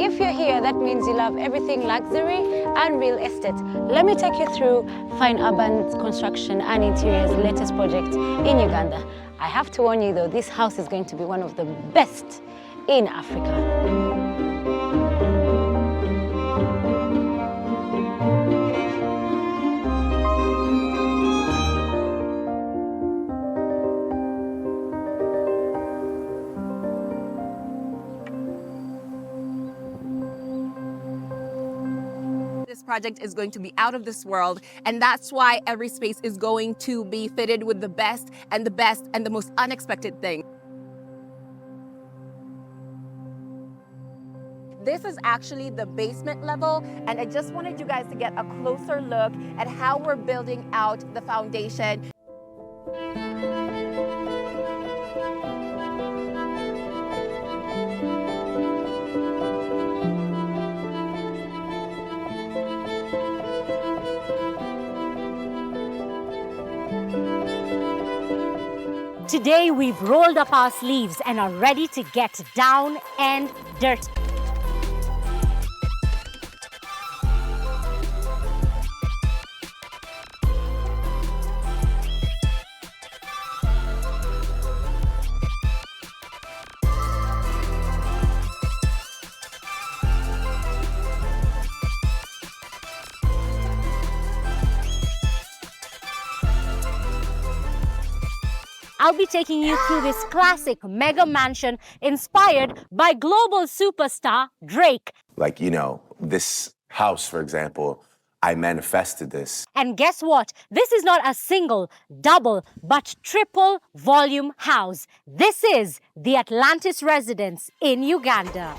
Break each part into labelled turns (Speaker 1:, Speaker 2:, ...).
Speaker 1: If you're here, that means you love everything luxury and real estate. Let me take you through Fine Urban Construction and Interior's latest project in Uganda. I have to warn you though, this house is going to be one of the best in Africa.
Speaker 2: This project is going to be out of this world, and that's why every space is going to be fitted with the best and the most unexpected thing. This is actually the basement level, and I just wanted you guys to get a closer look at how we're building out the foundation.
Speaker 3: Today we've rolled up our sleeves and are ready to get down and dirty. I'll be taking you through this classic mega mansion inspired by global superstar Drake.
Speaker 4: Like, you know, this house, for example, I manifested this.
Speaker 3: And guess what? This is not a single, double, but triple volume house. This is the Atlantis Residence in Uganda.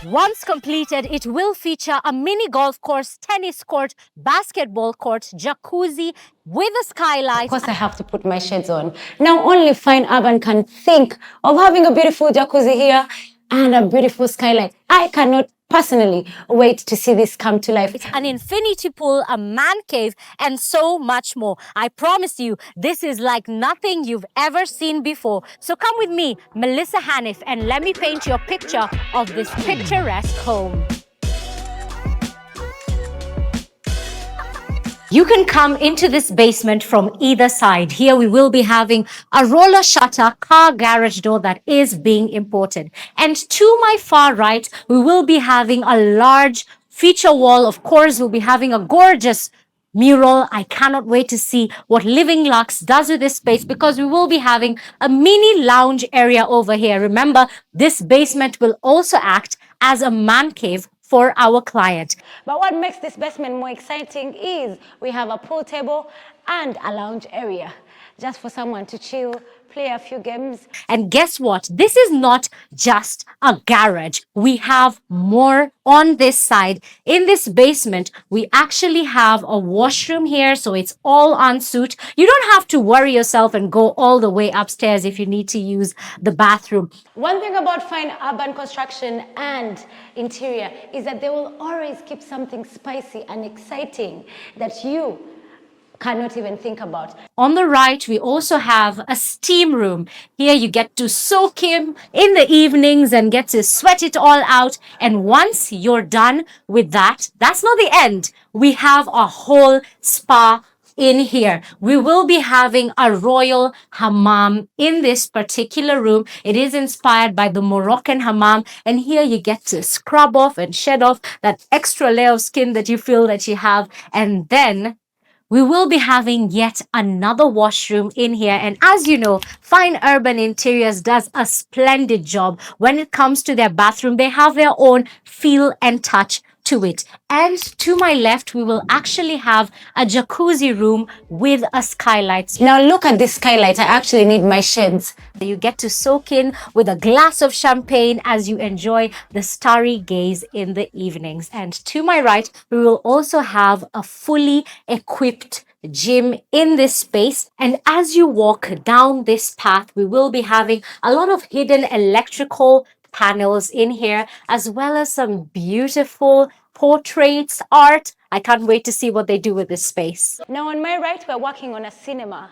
Speaker 3: Once completed, it will feature a mini golf course, tennis court, basketball court, jacuzzi with a skylight.
Speaker 1: Of course, I have to put my shades on. Now, only Fine Urban can think of having a beautiful jacuzzi here and a beautiful skylight. I cannot personally wait to see this come to life.
Speaker 3: It's an infinity pool, a man cave, and so much more. I promise you, this is like nothing you've ever seen before. So come with me, Melissa Hanif, and let me paint you a picture of this picturesque home. You can come into this basement from either side. Here we will be having a roller shutter car garage door that is being imported. And to my far right, we will be having a large feature wall. Of course, we'll be having a gorgeous mural. I cannot wait to see what Living Lux does with this space, because we will be having a mini lounge area over here. Remember, this basement will also act as a man cave for our client.
Speaker 1: But what makes this basement more exciting is we have a pool table and a lounge area just for someone to chill, play a few games.
Speaker 3: And guess what? This is not just a garage. We have more on this side. In this basement, we actually have a washroom here, so it's all en suite. You don't have to worry yourself and go all the way upstairs if you need to use the bathroom.
Speaker 1: One thing about Fine Urban Construction and Interior is that they will always keep something spicy and exciting that you cannot even think about.
Speaker 3: On the right, we also have a steam room. Here you get to soak in the evenings and get to sweat it all out. And once you're done with that, that's not the end. We have a whole spa in here. We will be having a royal hammam in this particular room. It is inspired by the Moroccan hammam, and here you get to scrub off and shed off that extra layer of skin that you feel that you have. And then we will be having yet another washroom in here. And as you know, Fine Urban Interiors does a splendid job when it comes to their bathroom. They have their own feel and touch to it. And to my left, we will actually have a jacuzzi room with a skylight.
Speaker 1: Now look at this skylight. I actually need my shades.
Speaker 3: You get to soak in with a glass of champagne as you enjoy the starry gaze in the evenings. And to my right, we will also have a fully equipped gym in this space. And as you walk down this path, we will be having a lot of hidden electrical panels in here, as well as some beautiful portraits, art. I can't wait to see what they do with this space.
Speaker 1: Now on my right, we're working on a cinema.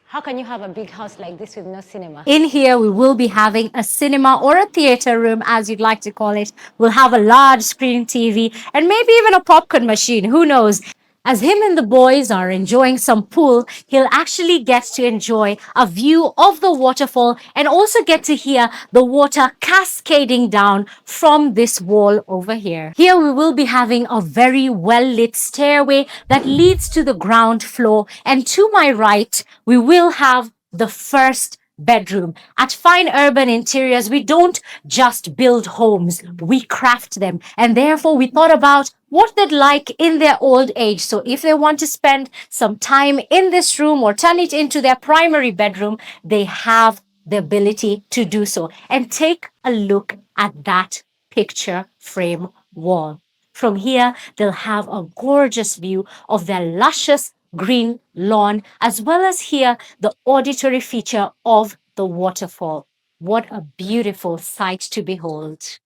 Speaker 1: How can you have a big house like this with no cinema?
Speaker 3: In here, we will be having a cinema or a theater room, as you'd like to call it. We'll have a large screen TV and maybe even a popcorn machine. Who knows? As him and the boys are enjoying some pool, he'll actually get to enjoy a view of the waterfall and also get to hear the water cascading down from this wall over here. Here we will be having a very well-lit stairway that leads to the ground floor. And to my right, we will have the first bedroom. At Fine Urban Interiors, we don't just build homes, we craft them. And therefore, we thought about what they'd like in their old age. So if they want to spend some time in this room or turn it into their primary bedroom, they have the ability to do so. And take a look at that picture frame wall. From here, they'll have a gorgeous view of their luscious green lawn, as well as here the auditory feature of the waterfall. What a beautiful sight to behold.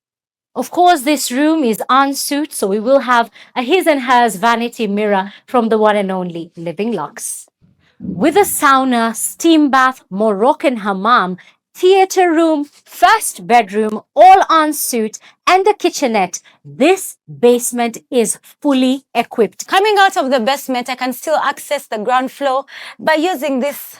Speaker 3: Of course, this room is en suite, so we will have a his and hers vanity mirror from the one and only Living Lux. With a sauna, steam bath, Moroccan hammam, theater room, first bedroom, all en suite, and a kitchenette, this basement is fully equipped.
Speaker 1: Coming out of the basement, I can still access the ground floor by using this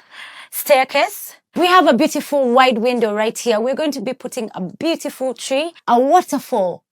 Speaker 1: staircase. We have a beautiful wide window right here. We're going to be putting a beautiful tree, a waterfall,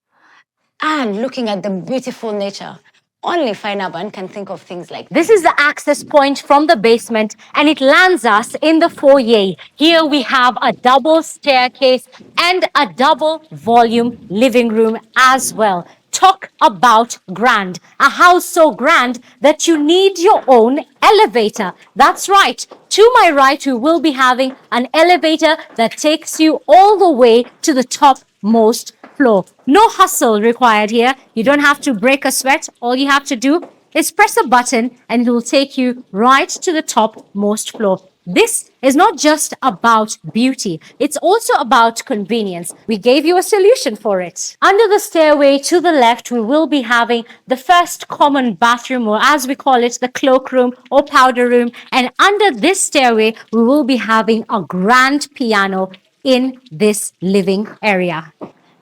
Speaker 1: and looking at the beautiful nature. Only Fine Urban can think of things like this.
Speaker 3: This is the access point from the basement, and it lands us in the foyer. Here we have a double staircase and a double volume living room as well. Talk about grand. A house so grand that you need your own elevator. That's right. To my right, we will be having an elevator that takes you all the way to the topmost floor. No hustle required here. You don't have to break a sweat. All you have to do is press a button and it will take you right to the topmost floor. This is not just about beauty. It's also about convenience. We gave you a solution for it. Under the stairway to the left, we will be having the first common bathroom, or as we call it, the cloakroom or powder room. And under this stairway, we will be having a grand piano in this living area.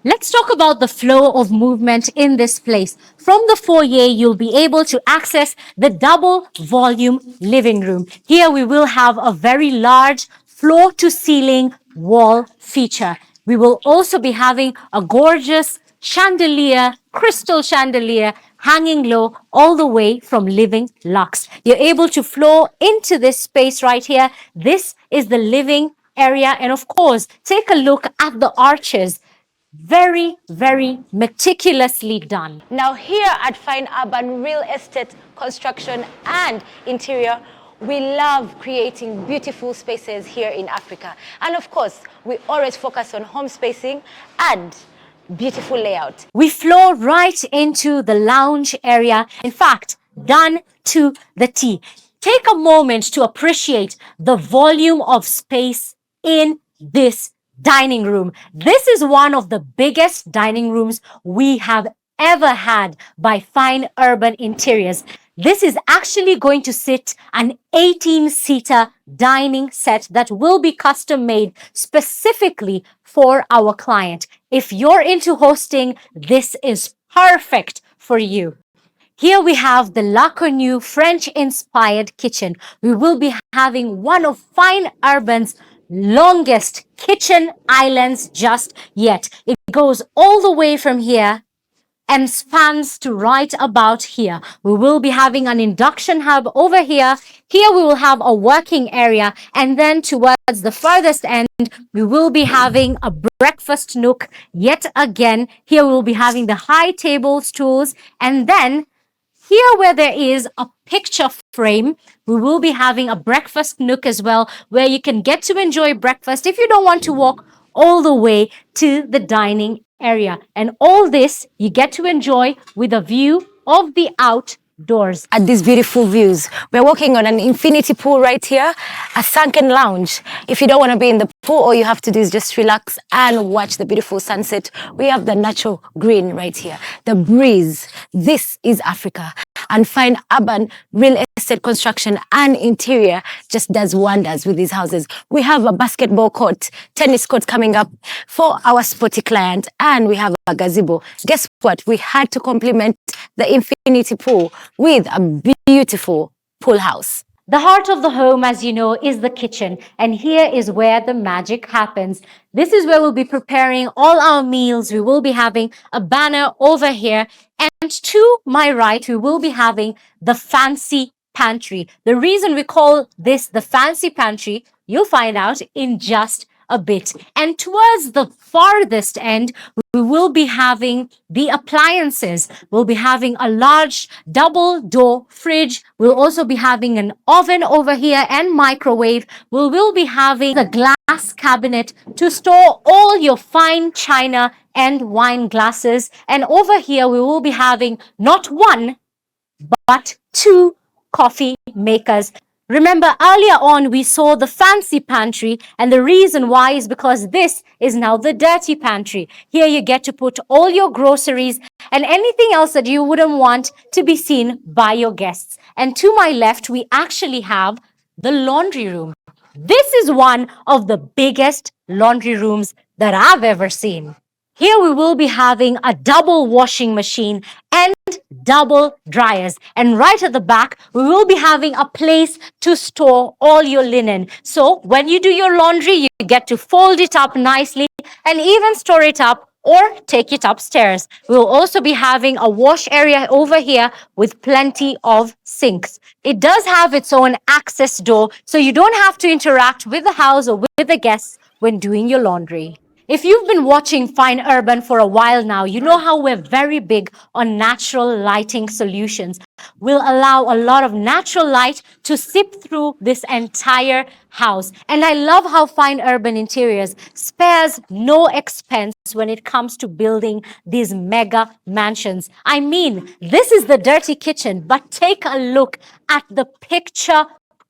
Speaker 3: Let's talk about the flow of movement in this place. From the foyer, you'll be able to access the double volume living room. Here we will have a very large floor to ceiling wall feature. We will also be having a gorgeous chandelier, crystal chandelier, hanging low all the way from Living Lux. You're able to flow into this space right here. This is the living area. And of course, take a look at the arches. Very, very meticulously done.
Speaker 1: Now here at Fine Urban Real Estate Construction and Interior, we love creating beautiful spaces here in Africa. And of course, we always focus on home spacing and beautiful layout.
Speaker 3: We flow right into the lounge area. In fact, done to the T. Take a moment to appreciate the volume of space in this dining room. This is one of the biggest dining rooms we have ever had by Fine Urban Interiors. This is actually going to sit an 18-seater dining set that will be custom made specifically for our client. If you're into hosting, this is perfect for you. Here we have the La Cornue French-inspired kitchen. We will be having one of Fine Urban's longest kitchen islands just yet. It goes all the way from here and spans to right about here. We will be having an induction hub over here. Here we will have a working area, and then towards the furthest end, we will be having a breakfast nook yet again. Here we will be having the high table stools, and then here where there is a picture frame, we will be having a breakfast nook as well, where you can get to enjoy breakfast if you don't want to walk all the way to the dining area. And all this you get to enjoy with a view of the doors.
Speaker 1: At these beautiful views. We're walking on an infinity pool right here, a sunken lounge. If you don't want to be in the pool, all you have to do is just relax and watch the beautiful sunset. We have the natural green right here, the breeze. This is Africa. And fine urban real estate construction and interior just does wonders with these houses. We have a basketball court, tennis court coming up for our sporty client, and we have a gazebo. Guess what? We had to complement the infinity pool with a beautiful pool house.
Speaker 3: The heart of the home, as you know, is the kitchen. And here is where the magic happens. This is where we'll be preparing all our meals. We will be having a banner over here. And to my right, we will be having the fancy pantry. The reason we call this the fancy pantry, you'll find out in just a bit. And towards the farthest end, we will be having the appliances. We'll be having a large double door fridge. We'll also be having an oven over here and microwave. We will be having a glass cabinet to store all your fine china and wine glasses. And over here, we will be having not one, but two coffee makers. Remember, earlier on, we saw the fancy pantry, and the reason why is because this is now the dirty pantry. Here you get to put all your groceries and anything else that you wouldn't want to be seen by your guests. And to my left, we actually have the laundry room. This is one of the biggest laundry rooms that I've ever seen. Here we will be having a double washing machine and double dryers. And right at the back, we will be having a place to store all your linen. So when you do your laundry, you get to fold it up nicely and even store it up or take it upstairs. We'll also be having a wash area over here with plenty of sinks. It does have its own access door, so you don't have to interact with the house or with the guests when doing your laundry. If you've been watching Fine Urban for a while now, you know how we're very big on natural lighting solutions. We'll allow a lot of natural light to seep through this entire house. And I love how Fine Urban Interiors spares no expense when it comes to building these mega mansions. I mean, this is the dirty kitchen, but take a look at the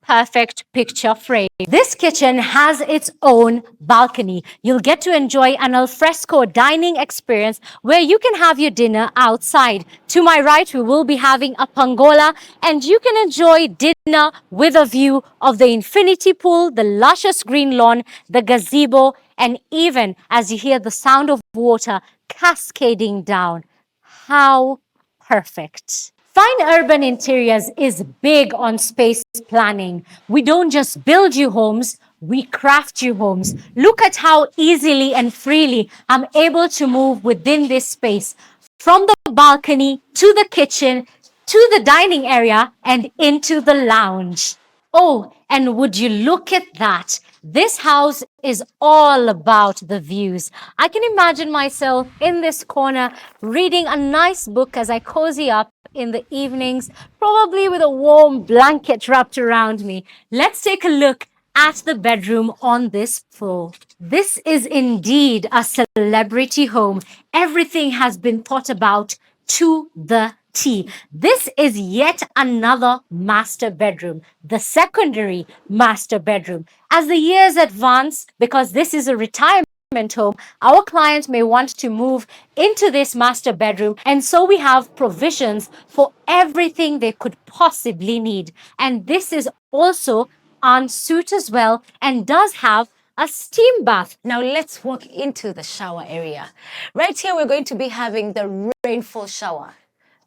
Speaker 3: perfect picture frame. This kitchen has its own balcony. You'll get to enjoy an alfresco dining experience where you can have your dinner outside. To my right, we will be having a pangola, and you can enjoy dinner with a view of the infinity pool, the luscious green lawn, the gazebo, and even as you hear the sound of water cascading down. How perfect. Fine Urban Interiors is big on space planning. We don't just build you homes, we craft you homes. Look at how easily and freely I'm able to move within this space, from the balcony to the kitchen, to the dining area, and into the lounge. Oh, and would you look at that? This house is all about the views. I can imagine myself in this corner reading a nice book as I cozy up in the evenings, probably with a warm blanket wrapped around me. Let's take a look at the bedroom on this floor. This is indeed a celebrity home. Everything has been thought about to the T. This is yet another master bedroom, the secondary master bedroom. As the years advance, because this is a retirement home, our clients may want to move into this master bedroom, and so we have provisions for everything they could possibly need. And this is also en suite as well, and does have a steam bath.
Speaker 1: Now let's walk into the shower area. Right here, we're going to be having the rainfall shower.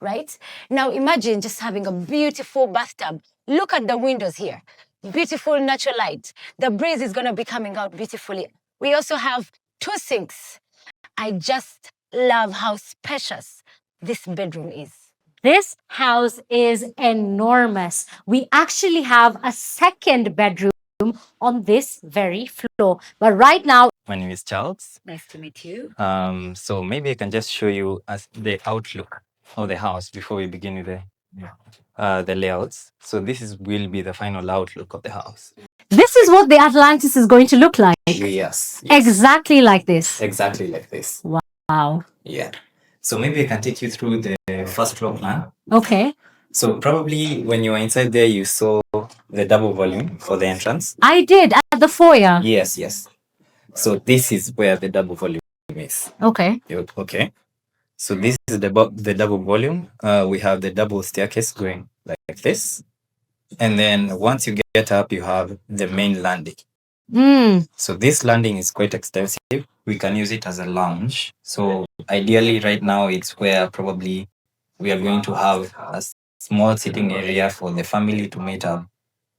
Speaker 1: Right? Now imagine just having a beautiful bathtub. Look at the windows here. Beautiful natural light. The breeze is going to be coming out beautifully. We also have 2 sinks. I just love how spacious this bedroom is.
Speaker 3: This house is enormous. We actually have a second bedroom on this very floor. But right now,
Speaker 5: my name is Charles.
Speaker 1: Nice to meet you.
Speaker 5: So maybe I can just show you the outlook of the house before we begin with the layouts. So this will be the final outlook of the house.
Speaker 3: this is what the Atlantis is going to look like.
Speaker 5: Yes.
Speaker 3: Exactly like this.
Speaker 5: Exactly like this.
Speaker 3: Wow.
Speaker 5: Yeah. So maybe I can take you through the first floor plan.
Speaker 3: Okay.
Speaker 5: So probably when you were inside there, you saw the double volume for the entrance.
Speaker 3: I did at the foyer.
Speaker 5: Yes, yes. So this is where the double volume is.
Speaker 3: Okay.
Speaker 5: Okay. So this is the double volume. We have the double staircase going like this. And then once you get up, you have the main landing. So this landing is quite extensive. We can use it as a lounge. So ideally right now it's where probably we are going to have a small sitting area for the family to meet up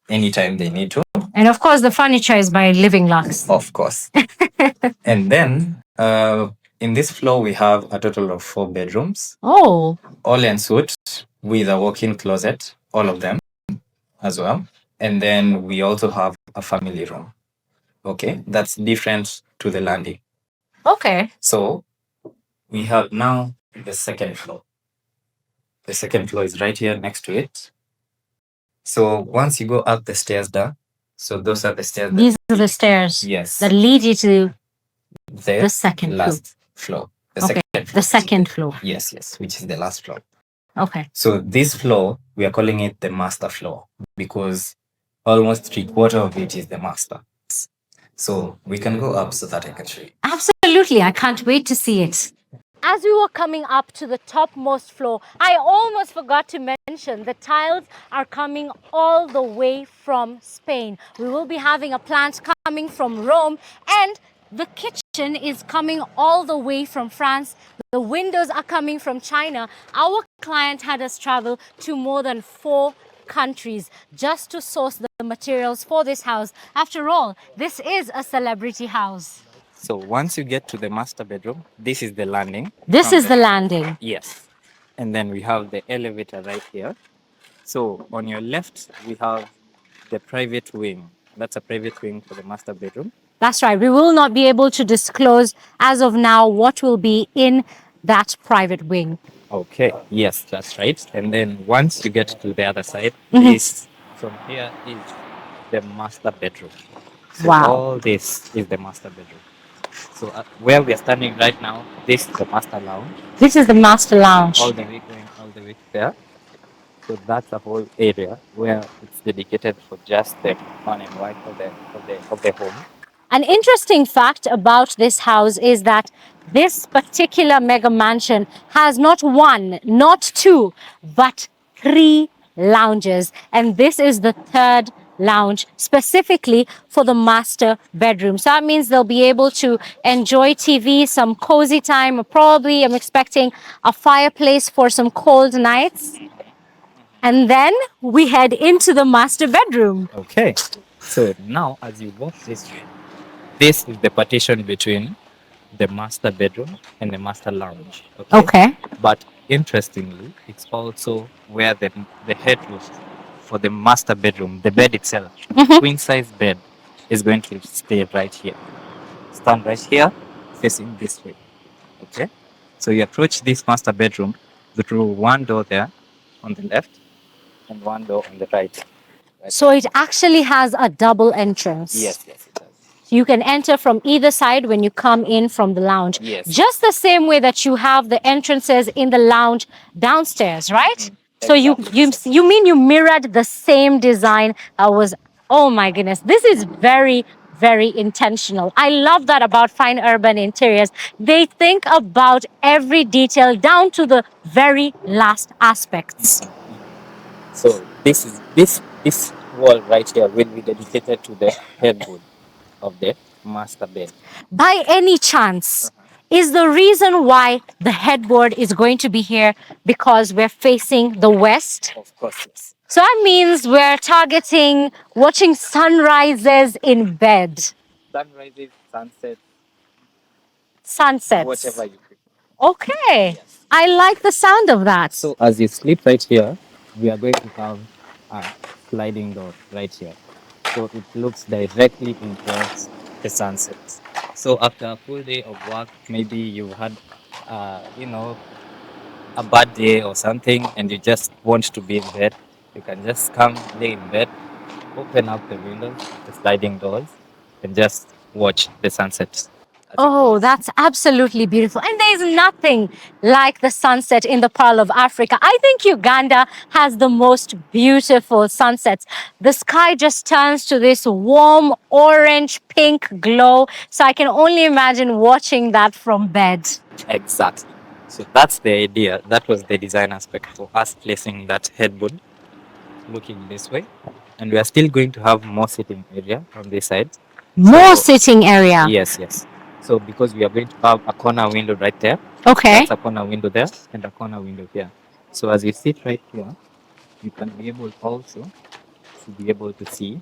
Speaker 5: anytime they need to.
Speaker 3: And of course, the furniture is by Living Lux.
Speaker 5: Of course. And then in this floor, we have a total of 4 bedrooms.
Speaker 3: Oh.
Speaker 5: All en suite with a walk-in closet, all of them as well. And then we also have a family room. Okay, that's different to the landing.
Speaker 3: Okay.
Speaker 5: So we have now the second floor. The second floor is right here next to it. So once you go up the stairs there, so those are the stairs.
Speaker 3: These are the stairs.
Speaker 5: Yes.
Speaker 3: That lead you to the second
Speaker 5: last floor.
Speaker 3: Okay. The second floor.
Speaker 5: Yes, yes, which is the last floor.
Speaker 3: Okay.
Speaker 5: So this floor, we are calling it the master floor because almost 3/4 of it is the master. So we can go up so that I can show you.
Speaker 3: Absolutely. I can't wait to see it. As we were coming up to the topmost floor, I almost forgot to mention the tiles are coming all the way from Spain. We will be having a plant coming from Rome, and the kitchen is coming all the way from France. The windows are coming from China. Our client had us travel to more than 4 countries just to source the materials for this house. After all, this is a celebrity house.
Speaker 5: So once you get to the master bedroom, this is the landing.
Speaker 3: This is the landing.
Speaker 5: Yes. And then we have the elevator right here. So on your left, we have the private wing. That's a private wing for the master bedroom.
Speaker 3: That's right. We will not be able to disclose as of now what will be in that private wing.
Speaker 5: Okay. Yes, that's right. And then once you get to the other side, this from here is the master bedroom. So
Speaker 3: Wow.
Speaker 5: all this is the master bedroom. So where we are standing right now, this is the master lounge.
Speaker 3: This is the master lounge.
Speaker 5: All the way going all the way there. So that's a whole area where it's dedicated for just the man and wife of the home.
Speaker 3: An interesting fact about this house is that this particular mega mansion has not 1, not 2, but 3 lounges. And this is the 3rd lounge specifically for the master bedroom. So that means they'll be able to enjoy TV, some cozy time, or probably I'm expecting a fireplace for some cold nights. And then we head into the master bedroom.
Speaker 5: Okay. So now as you walk this way, this is the partition between the master bedroom and the master lounge.
Speaker 3: Okay.
Speaker 5: But interestingly, it's also where the headroom for the master bedroom, the bed itself, queen size bed, is going to stay right here. Stand right here, facing this way. Okay. So you approach this master bedroom through one door there on the left and one door on the right.
Speaker 3: So it actually has a double entrance.
Speaker 5: Yes, yes, it does.
Speaker 3: You can enter from either side when you come in from the lounge.
Speaker 5: Yes.
Speaker 3: Just the same way that you have the entrances in the lounge downstairs, right? So you mean you mirrored the same design that was, oh my goodness, this is very, very intentional. I love that about Fine Urban Interiors. They think about every detail down to the very last aspects.
Speaker 5: So this wall right here will be dedicated to the headboard of the master bed.
Speaker 3: By any chance, is the reason why the headboard is going to be here because we're facing the west?
Speaker 5: Of course, yes.
Speaker 3: So that means we're targeting watching sunrises in bed.
Speaker 5: Sunrises,
Speaker 3: Sunsets.
Speaker 5: whatever you prefer.
Speaker 3: Okay.
Speaker 5: Yes.
Speaker 3: I like the sound of that.
Speaker 5: So as you sleep right here, we are going to have a sliding door right here. So it looks directly towards the sunset. So after a full day of work, maybe you had, a bad day or something, and you just want to be in bed, you can just come lay in bed, open up the windows, the sliding doors, and just watch the sunset
Speaker 3: Oh, that's absolutely beautiful. And there's nothing like the sunset in the Pearl of Africa. I think Uganda has the most beautiful sunsets. The sky just turns to this warm orange pink glow. So I can only imagine watching that from bed.
Speaker 5: Exactly. So that's the idea. That was the design aspect for us placing that headboard looking this way. And we are still going to have more sitting area on this side.
Speaker 3: More
Speaker 5: So-
Speaker 3: sitting area.
Speaker 5: Yes, yes. So because we are going to have a corner window right there.
Speaker 3: Okay.
Speaker 5: That's a corner window there and a corner window here. So as you sit right here, you can be able also to be able to see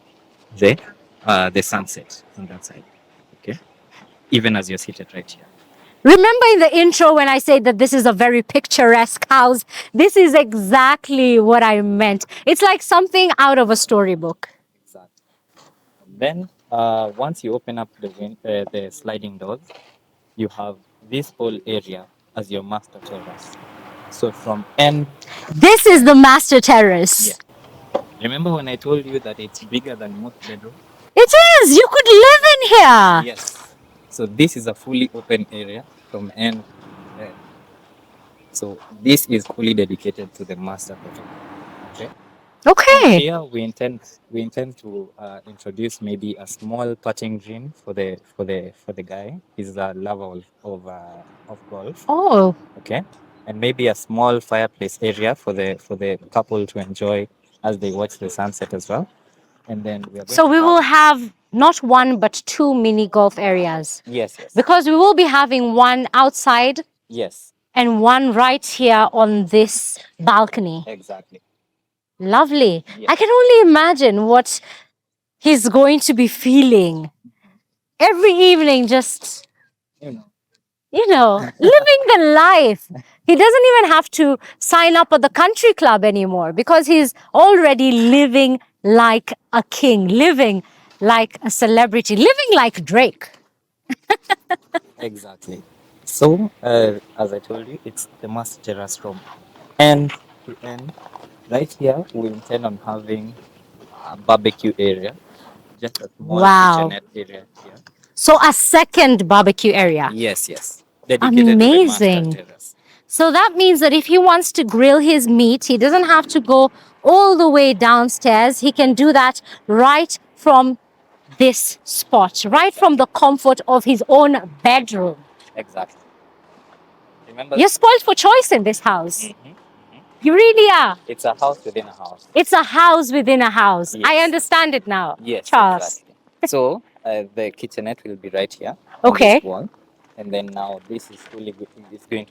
Speaker 5: the sunset on that side. Okay. Even as you're seated right here.
Speaker 3: Remember in the intro when I said that this is a very picturesque house? This is exactly what I meant. It's like something out of a storybook.
Speaker 5: Exactly. And then once you open up the sliding doors, you have this whole area as your master terrace. So from end,
Speaker 3: This is the master terrace.
Speaker 5: yeah. Remember when I told you that it's bigger than most bedrooms?
Speaker 3: It is. You could live in here.
Speaker 5: Yes. So this is a fully open area from end to end. So this is fully dedicated to the master bedroom. Okay.
Speaker 3: Okay.
Speaker 5: Here we intend to introduce maybe a small putting green for the guy. He's a lover of golf.
Speaker 3: Oh,
Speaker 5: Okay, and maybe a small fireplace area for the couple to enjoy as they watch the sunset as well. And then we are going
Speaker 3: so
Speaker 5: to
Speaker 3: we
Speaker 5: have-
Speaker 3: will have not one but two mini golf areas
Speaker 5: yes, yes,
Speaker 3: because we will be having one outside
Speaker 5: yes,
Speaker 3: and one right here on this balcony.
Speaker 5: exactly.
Speaker 3: Lovely.
Speaker 5: Yeah.
Speaker 3: I can only imagine what he's going to be feeling every evening, just,
Speaker 5: You know,
Speaker 3: living the life. He doesn't even have to sign up at the country club anymore because he's already living like a king, living like a celebrity, living like Drake.
Speaker 5: exactly. So as I told you, it's the master terrace from end to end. Right here, we intend on having a barbecue area, just a small
Speaker 3: Wow.
Speaker 5: kitchenette area here.
Speaker 3: So a second barbecue area.
Speaker 5: Yes, yes. Dedicated to the
Speaker 3: Amazing.
Speaker 5: master terrace.
Speaker 3: So that means that if he wants to grill his meat, he doesn't have to go all the way downstairs. He can do that right from this spot, right from the comfort of his own bedroom.
Speaker 5: Exactly. Remember,
Speaker 3: You're spoiled for choice in this house.
Speaker 5: Mhm.
Speaker 3: You really are.
Speaker 5: It's a house within a house.
Speaker 3: It's a house within a house.
Speaker 5: Yes.
Speaker 3: I understand it now.
Speaker 5: Yes,
Speaker 3: Charles.
Speaker 5: exactly. So the kitchenette will be right here.
Speaker 3: Okay.
Speaker 5: On this wall, and then now this is going to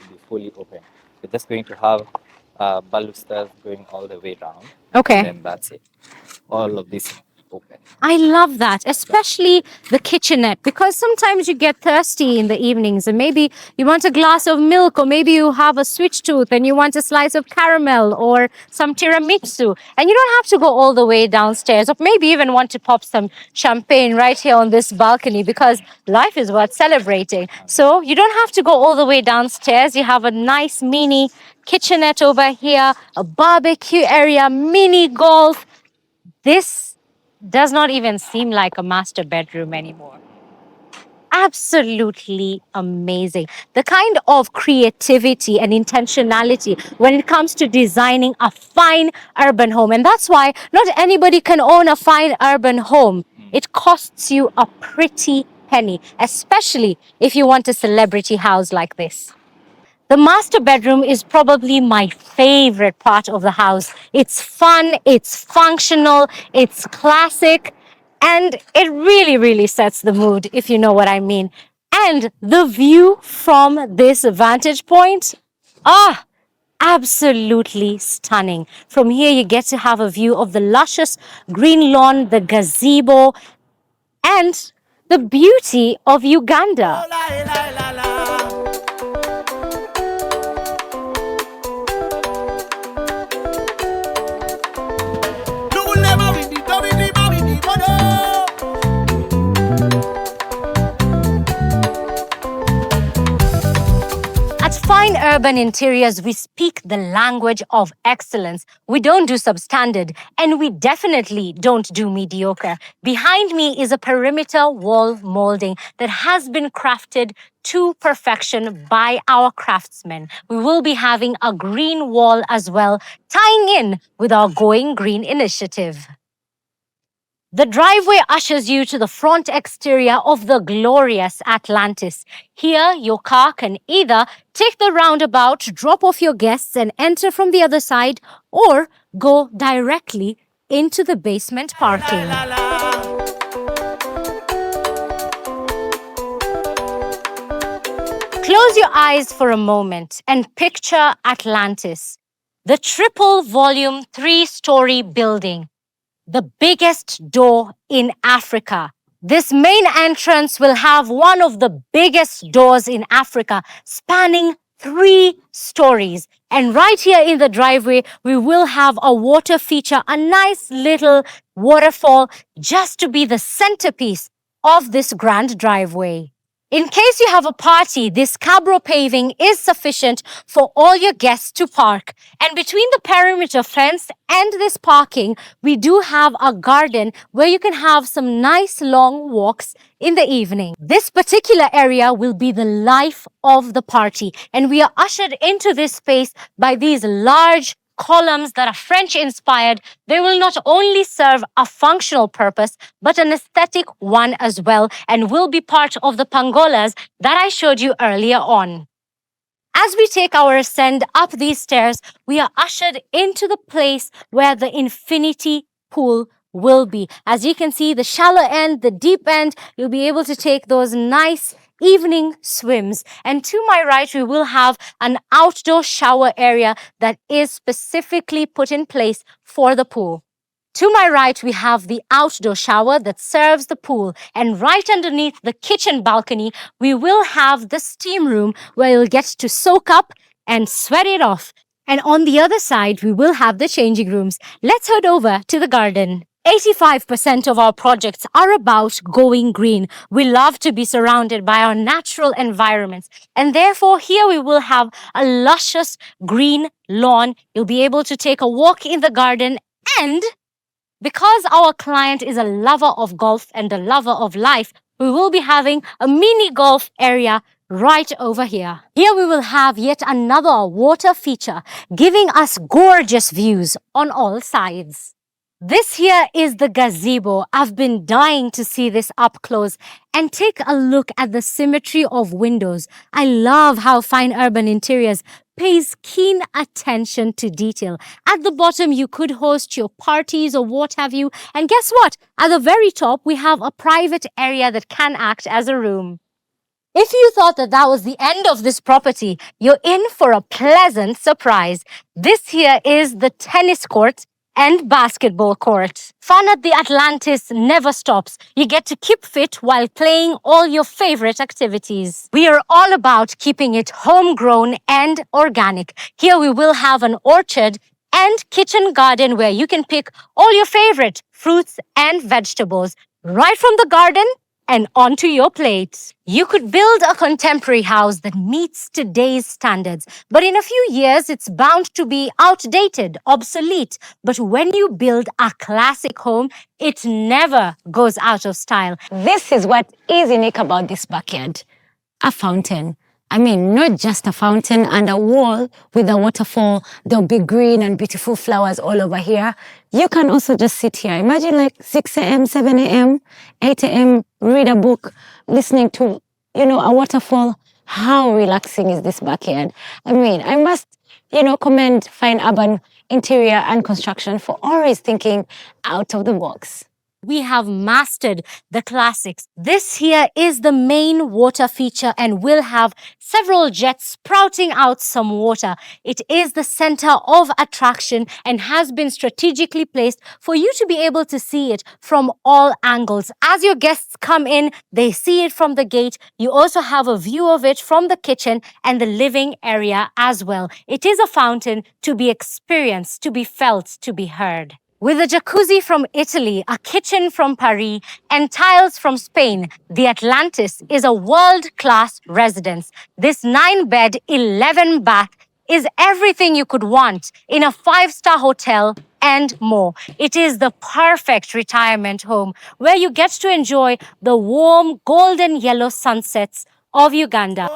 Speaker 5: be fully open. We're just going to have balusters going all the way down.
Speaker 3: Okay.
Speaker 5: And then that's it. All of this open.
Speaker 3: I love that, especially the kitchenette, because sometimes you get thirsty in the evenings and maybe you want a glass of milk, or maybe you have a sweet tooth and you want a slice of caramel or some tiramisu, and you don't have to go all the way downstairs, or maybe even want to pop some champagne right here on this balcony, because life is worth celebrating. So you don't have to go all the way downstairs. You have a nice mini kitchenette over here, a barbecue area, mini golf. This does not even seem like a master bedroom anymore. Absolutely amazing. The kind of creativity and intentionality when it comes to designing a fine urban home. And that's why not anybody can own a fine urban home. It costs you a pretty penny, especially if you want a celebrity house like this. The master bedroom is probably my favorite part of the house. It's fun, it's functional, it's classic, and it really, really sets the mood, if you know what I mean. And the view from this vantage point, absolutely stunning. From here, you get to have a view of the luscious green lawn, the gazebo, and the beauty of Uganda. At Fine Urban Interiors, we speak the language of excellence. We don't do substandard, and we definitely don't do mediocre. Behind me is a perimeter wall molding that has been crafted to perfection by our craftsmen. We will be having a green wall as well, tying in with our Going Green initiative. The driveway ushers you to the front exterior of the glorious Atlantis. Here, your car can either take the roundabout, drop off your guests and enter from the other side, or go directly into the basement parking. Close your eyes for a moment and picture Atlantis, the triple volume 3-story building. The biggest door in Africa. This main entrance will have one of the biggest doors in Africa, spanning 3 stories. And right here in the driveway, we will have a water feature, a nice little waterfall, just to be the centerpiece of this grand driveway. In case you have a party, this cabro paving is sufficient for all your guests to park. And between the perimeter fence and this parking, we do have a garden where you can have some nice long walks in the evening. This particular area will be the life of the party, and we are ushered into this space by these large columns that are French inspired. They will not only serve a functional purpose, but an aesthetic one as well, and will be part of the pangolas that I showed you earlier on. As we take our ascent up these stairs, we are ushered into the place where the infinity pool will be. As you can see, the shallow end, the deep end, you'll be able to take those nice evening swims. And to my right, we will have an outdoor shower area that is specifically put in place for the pool. To my right, we have the outdoor shower that serves the pool. And right underneath the kitchen balcony, we will have the steam room where you'll get to soak up and sweat it off. And on the other side, we will have the changing rooms. Let's head over to the garden. 85% of our projects are about going green. We love to be surrounded by our natural environments. And therefore, here we will have a luscious green lawn. You'll be able to take a walk in the garden. And because our client is a lover of golf and a lover of life, we will be having a mini golf area right over here. Here we will have yet another water feature, giving us gorgeous views on all sides. This here is the gazebo. I've been dying to see this up close. And take a look at the symmetry of windows. I love how Fine Urban Interiors pays keen attention to detail. At the bottom, you could host your parties or what have you. And guess what? At the very top, we have a private area that can act as a room. If you thought that that was the end of this property, you're in for a pleasant surprise. This here is the tennis court and basketball court. Fun at the Atlantis never stops. You get to keep fit while playing all your favorite activities. We are all about keeping it homegrown and organic. Here we will have an orchard and kitchen garden where you can pick all your favorite fruits and vegetables right from the garden and onto your plate. You could build a contemporary house that meets today's standards, but in a few years, it's bound to be outdated, obsolete. But when you build a classic home, it never goes out of style.
Speaker 1: This is what is unique about this backyard. A fountain. I mean, not just a fountain and a wall with a waterfall. There'll be green and beautiful flowers all over here. You can also just sit here. Imagine like 6 a.m., 7 a.m., 8 a.m., read a book, listening to, a waterfall. How relaxing is this backyard? I mean, I must, commend Fine Urban Interior and Construction for always thinking out of the box.
Speaker 3: We have mastered the classics. This here is the main water feature and will have several jets sprouting out some water. It is the center of attraction and has been strategically placed for you to be able to see it from all angles. As your guests come in, they see it from the gate. You also have a view of it from the kitchen and the living area as well. It is a fountain to be experienced, to be felt, to be heard. With a jacuzzi from Italy, a kitchen from Paris, and tiles from Spain, the Atlantis is a world-class residence. This 9-bed, 11-bath is everything you could want in a 5-star hotel and more. It is the perfect retirement home where you get to enjoy the warm golden yellow sunsets of Uganda.